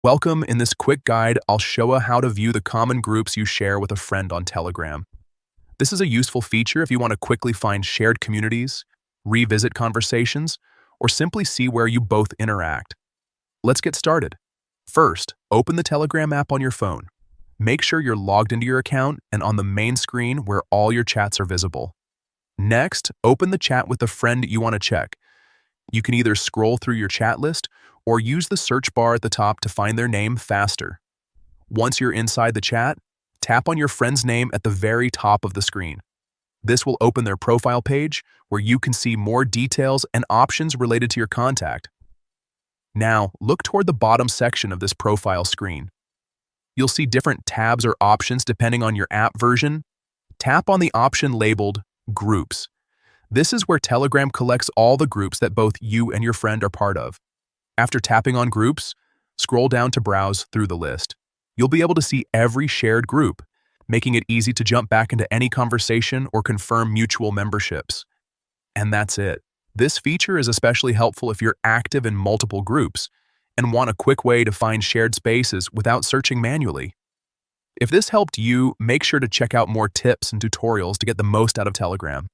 Welcome. In this quick guide, I'll show you how to view the common groups you share with a friend on Telegram. This is a useful feature if you want to quickly find shared communities, revisit conversations, or simply see where you both interact. Let's get started. First, open the Telegram app on your phone. Make sure you're logged into your account and on the main screen where all your chats are visible. Next, open the chat with the friend you want to check. You can either scroll through your chat list or use the search bar at the top to find their name faster. Once you're inside the chat, tap on your friend's name at the very top of the screen. This will open their profile page where you can see more details and options related to your contact. Now, look toward the bottom section of this profile screen. You'll see different tabs or options depending on your app version. Tap on the option labeled Groups. This is where Telegram collects all the groups that both you and your friend are part of. After tapping on Groups, scroll down to browse through the list. You'll be able to see every shared group, making it easy to jump back into any conversation or confirm mutual memberships. And that's it. This feature is especially helpful if you're active in multiple groups and want a quick way to find shared spaces without searching manually. If this helped you, make sure to check out more tips and tutorials to get the most out of Telegram.